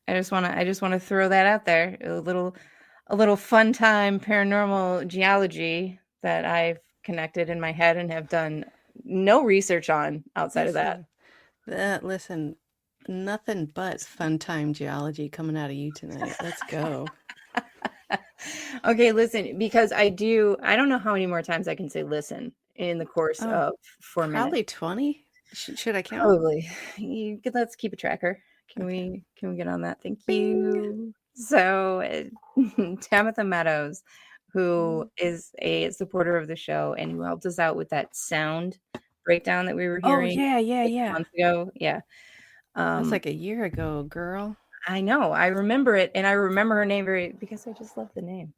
I just want to throw that out there. A little fun time paranormal geology that I've connected in my head and have done no research on outside of that. Listen, nothing but fun time geology coming out of you tonight. Let's go. Okay, listen, because I don't know how many more times I can say listen in the course Oh, of 4 minutes. probably 20. Should I count? Probably. Let's keep a tracker. Okay. Can we get on that? Thank Bing. you. So, Tamitha Meadows, who is a supporter of the show and who helped us out with that sound breakdown that we were Oh, hearing yeah, yeah, like a yeah. month ago. Yeah. That's Um, like a year ago, girl. I know. I remember it, and I remember her name because I just love the name.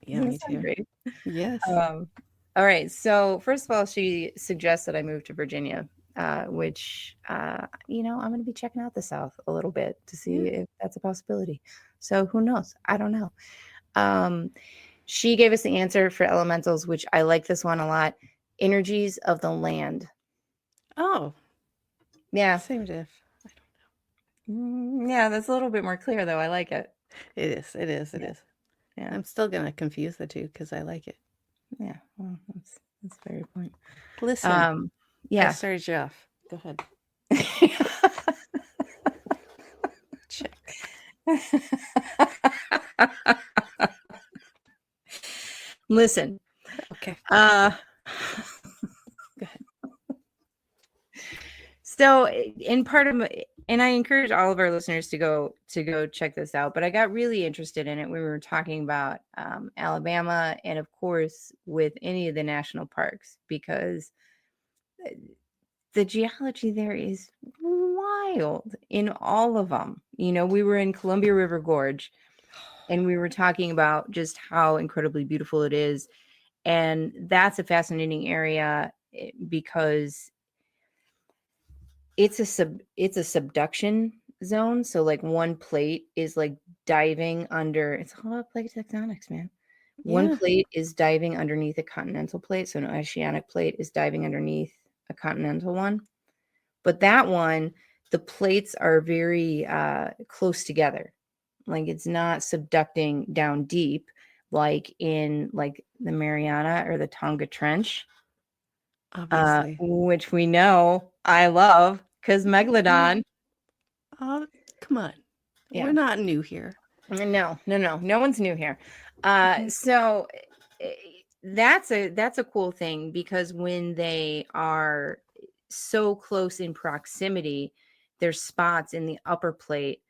Yeah, Doesn't me it sound too. great? Yes. Um, all right. So first of all, she suggests that I move to Virginia, which I'm going to be checking out the South a little bit to see Yeah. if that's a possibility. So who knows? I don't know. Um, she gave us the answer for elementals, which I like this one a lot. Energies of the land. Oh, Yeah. same diff. Yeah, that's a little bit more clear though. I like it. It is. It is. It Yeah. is. Yeah. I'm still gonna confuse the two because I like it. Yeah. Well, that's a very point. Listen, I Yeah. started you off. Go ahead. Check. Listen. Okay. Uh Go ahead. So in part of and I encourage all of our listeners to go check this out, but I got really interested in it when we were talking about Alabama, and of course with any of the national parks, because the geology there is wild in all of them. We were in Columbia River Gorge, and we were talking about just how incredibly beautiful it is, and that's a fascinating area because it's a subduction zone. So like one plate is like diving under. It's all about plate tectonics, man. One Yeah. plate is diving underneath a continental plate. So an oceanic plate is diving underneath a continental one. But that one, the plates are very close together. Like it's not subducting down deep like in like the Mariana or the Tonga Trench. Obviously. which we know I love because Megalodon. Oh, come on. Yeah. We're not new here. No one's new here. Mhm. So that's a cool thing, because when they are so close in proximity, there's spots in the upper plate,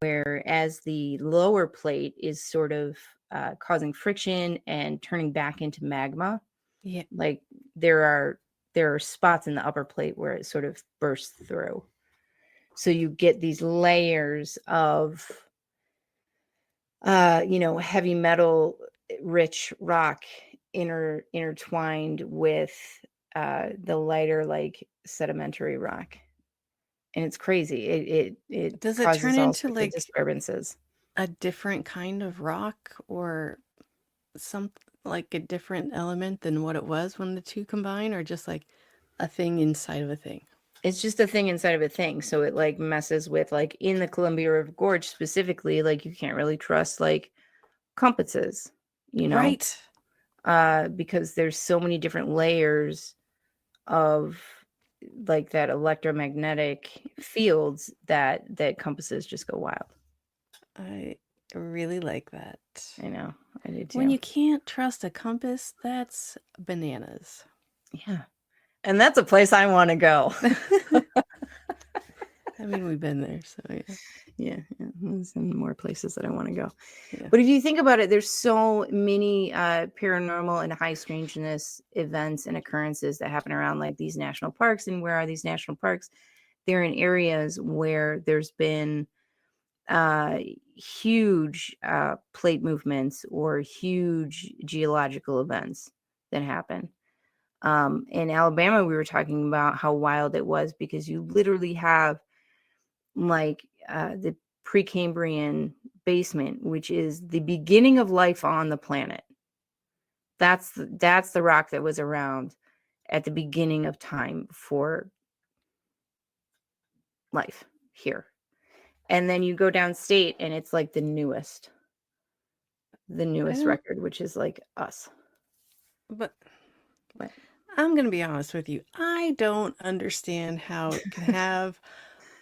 whereas the lower plate is sort of causing friction and turning back into magma. Yeah. Like there are spots in the upper plate where it sort of bursts through. So you get these layers of heavy metal rich rock intertwined with the lighter, like sedimentary rock. And it's crazy. It Does it causes turn all into sorts of disturbances. a different kind of rock, or some like a different element than what it was when the two combine, or just like a thing inside of a thing? It's just a thing inside of a thing. So it like messes with, like in the Columbia River Gorge specifically, like you can't really trust like compasses, Right. because there's so many different layers of like that electromagnetic fields that compasses just go wild. I really like that. I know, I do too. When you can't trust a compass, that's bananas. Yeah, and that's a place I want to go. I mean, we've been there, so yeah, there's some more places that I want to go. Yeah. But if you think about it, there's so many paranormal and high strangeness events and occurrences that happen around like these national parks. And where are these national parks? They're in areas where there's been huge plate movements or huge geological events that happen. In Alabama, we were talking about how wild it was, because you literally have like the Precambrian basement, which is the beginning of life on the planet. That's the rock that was around at the beginning of time for life here. And then you go downstate and it's like the newest record, which is like us. But What? I'm going to be honest with you. I don't understand how it can have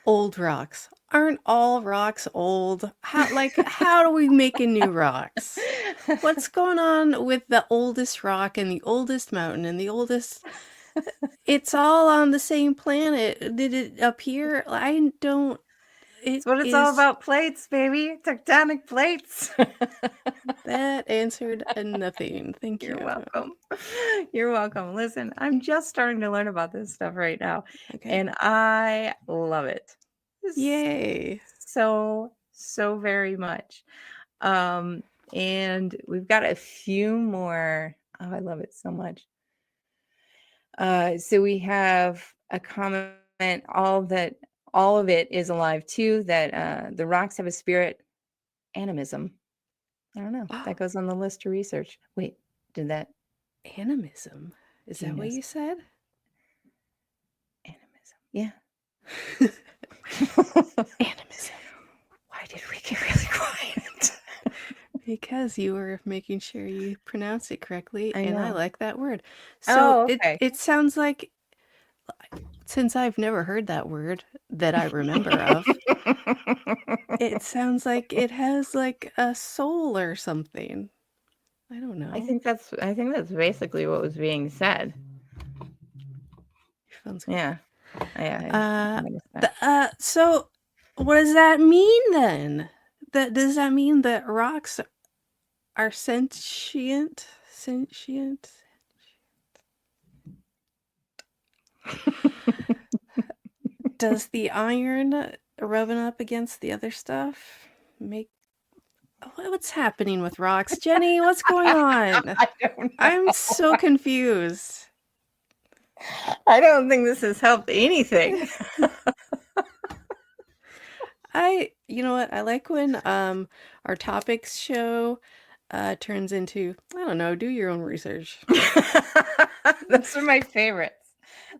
old rocks. Aren't all rocks old? How do we make new rocks? What's going on with the oldest rock and the oldest mountain and the oldest? It's all on the same planet. Did it appear? I don't. It's what it's all about. Plates, baby. Tectonic plates. That answered nothing. Thank you. You're welcome. You're welcome. Listen, I'm just starting to learn about this stuff right now. Okay. And I love it. Yay. So very much. And we've got a few more. Oh, I love it so much. So we have a comment, all of it is alive too, that the rocks have a spirit. Animism. I don't know. That goes on the list to research. Wait, did that? Animism. Is that what you said? Animism. Yeah. Animism. Why did we get really quiet? Because you were making sure you pronounce it correctly, and I know. like that word. So okay. it sounds like, since I've never heard that word that I remember of, it sounds like it has like a soul or something. I don't know. I think that's basically what was being said. Your phone's Yeah. So what does that mean then? Does that mean that rocks are sentient? Sentient? Does the iron rubbing up against the other stuff make... What's happening with rocks? Jeni, what's going on? I don't know. I'm so confused. I don't think this has helped anything. You know what? I like when our topics show turns into, I don't know, do your own research. Those are my favorites.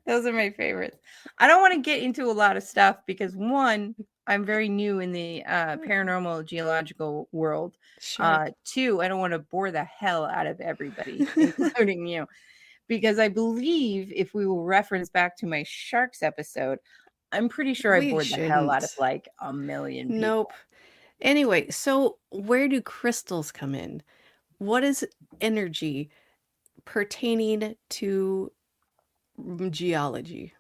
I don't want to get into a lot of stuff because, one, I'm very new in the paranormal geological world. Sure. Two, I don't want to bore the hell out of everybody, including you. because I believe if we will reference back to my sharks episode, I'm pretty sure I We bored the hell out of shouldn't. like a million people. Nope. Anyway, so where do crystals come in? What is energy pertaining to geology?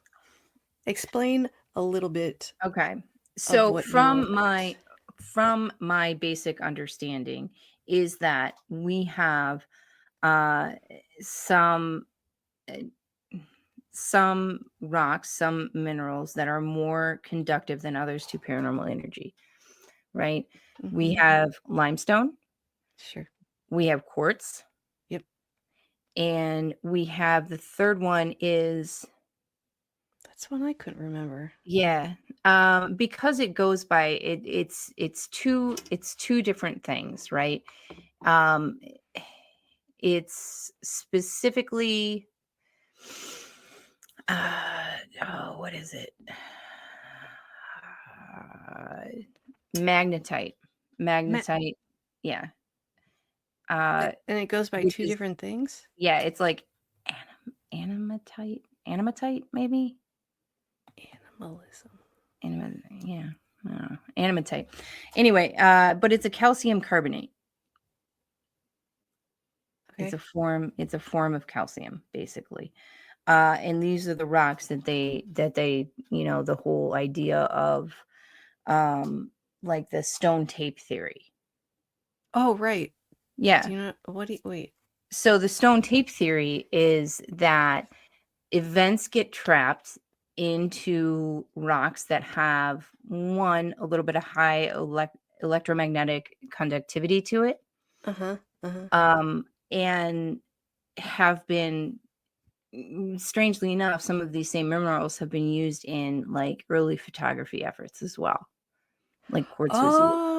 Explain a little bit Okay. of So what you learned. from my basic understanding is that we have some uh, some rocks, some minerals that are more conductive than others to paranormal energy, right? We Mm-hmm. have limestone, Sure. we have quartz, Yep. and we have the third one is That's one I couldn't remember. yeah, because it goes by it's two different things, right? Um, it's specifically what is it? Uh, magnetite. Magnetite. Yeah. And it goes by Which two is different things? yeah, it's like animatite maybe? Animalism. Yeah. I don't know. Animatite. Anyway, but it's a calcium carbonate. Okay. It's a form of calcium basically. And these are the rocks that they the whole idea of like the stone tape theory. Oh, right. Yeah. Do you know what do you wait? So the stone tape theory is that events get trapped into rocks that have a little bit of high electromagnetic conductivity to it, Uh-huh. Uh-huh. and have been strangely enough, some of these same minerals have been used in like early photography efforts as well. Like quartz was used.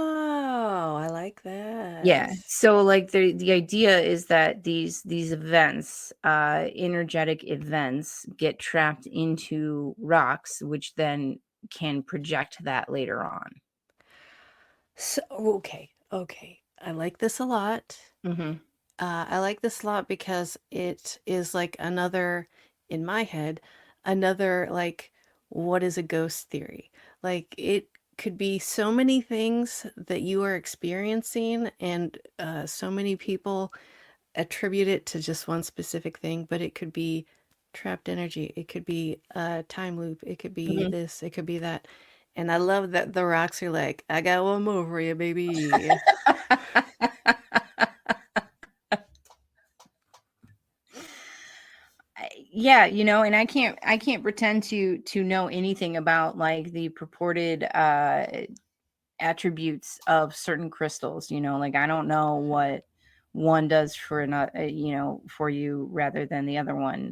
Oh, I like Yeah. that. So like the idea is that these events, energetic events get trapped into rocks, which then can project that later on. So, okay. I like this a lot. Mm-hmm. I like this a lot because it is like another, in my head, another like, what is a ghost theory? Like it could be so many things that you are experiencing, and so many people attribute it to just one specific thing, but it could be trapped energy. It could be a time loop. It could be Mm-hmm. this. It could be that. And I love that the rocks are like, I got one more for you, baby. Yeah, and I can't pretend to know anything about like the purported attributes of certain crystals, like I don't know what one does for another, for you rather than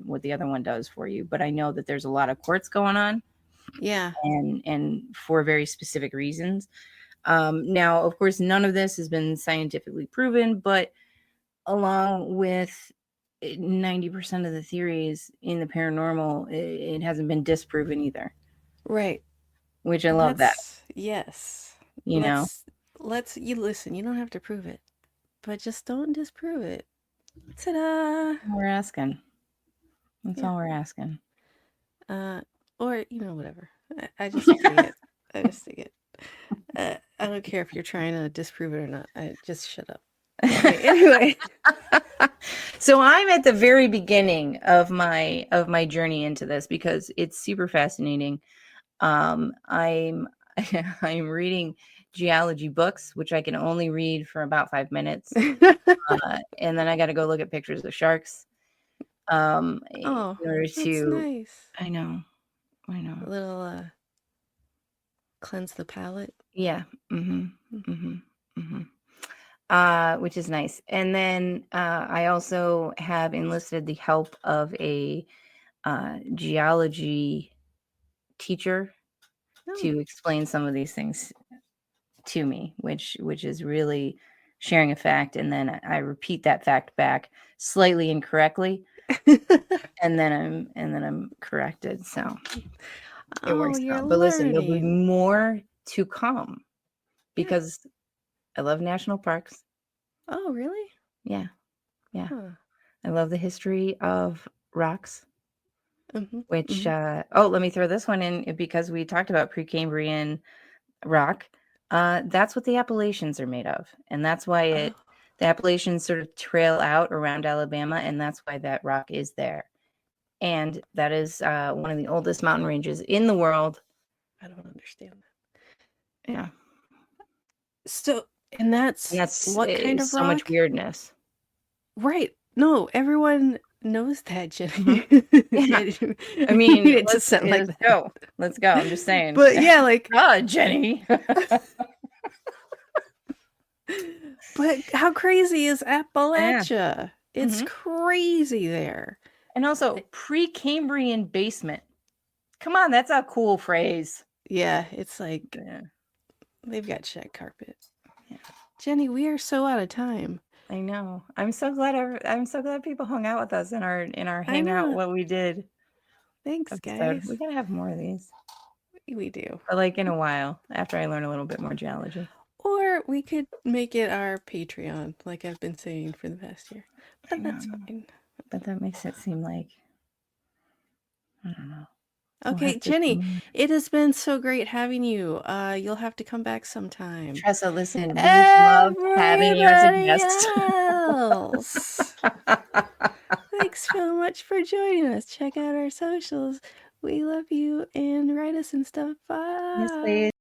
what the other one does for you, but I know that there's a lot of quartz going on, Yeah. and for very specific reasons. Now of course none of this has been scientifically proven, but along with 90% of the theories in the paranormal, it hasn't been disproven either, Right. which I love that, That's yes. you know. Let's you listen. You don't have to prove it, but just don't disprove it. Ta-da! We're asking. That's Yeah. all we're asking. Uh, or whatever. I just dig it. I just dig it. I don't care if you're trying to disprove it or not. I just shut up. Okay. Anyway. So I'm at the very beginning of my journey into this because it's super fascinating. I'm I'm reading geology books, which I can only read for about 5 minutes, and then I got to go look at pictures of sharks. In Oh, order that's to, nice. I know, A little cleanse the palate. yeah, which is nice. And then I also have enlisted the help of a geology teacher Oh. to explain some of these things to me, which is really sharing a fact, and then I repeat that fact back slightly incorrectly, and then I'm corrected. So it Oh, works you're out. But listen, there'll be learning. more to come Yeah. because I love national parks. Oh, really? Yeah. Huh. I love the history of rocks, which, Mm-hmm. let me throw this one in because we talked about Precambrian rock. That's what the Appalachians are made of. And that's why the Appalachians sort of trail out around Alabama. And that's why that rock is there. And that is one of the oldest mountain ranges in the world. I don't understand that. Yeah. So, and that's what kind of so rock? much weirdness. Right. No, everyone knows that, Jenny. Yeah. I mean, it just sound like let's go. Let's go. I'm just saying. But yeah, like, Jenny. but how crazy is Appalachia? It's crazy there. And also Precambrian basement. Come on, that's a cool phrase. Yeah, it's like they've got shag carpet. Yeah. Jenny, we are so out of time. I know. I'm so glad people hung out with us in our hangout. What we did. Thanks, episode. Guys. We gotta have more of these. We do. But like in a while, after I learn a little bit more geology. Or we could make it our Patreon, like I've been saying for the past year. But that's fine. But that makes it seem like, I don't know. Okay, Jenny, it has been so great having you. You'll have to come back sometime. Tressa, listen, we love having you as a guest. Else. Thanks so much for joining us. Check out our socials. We love you and write us and stuff. Bye. Yes, please.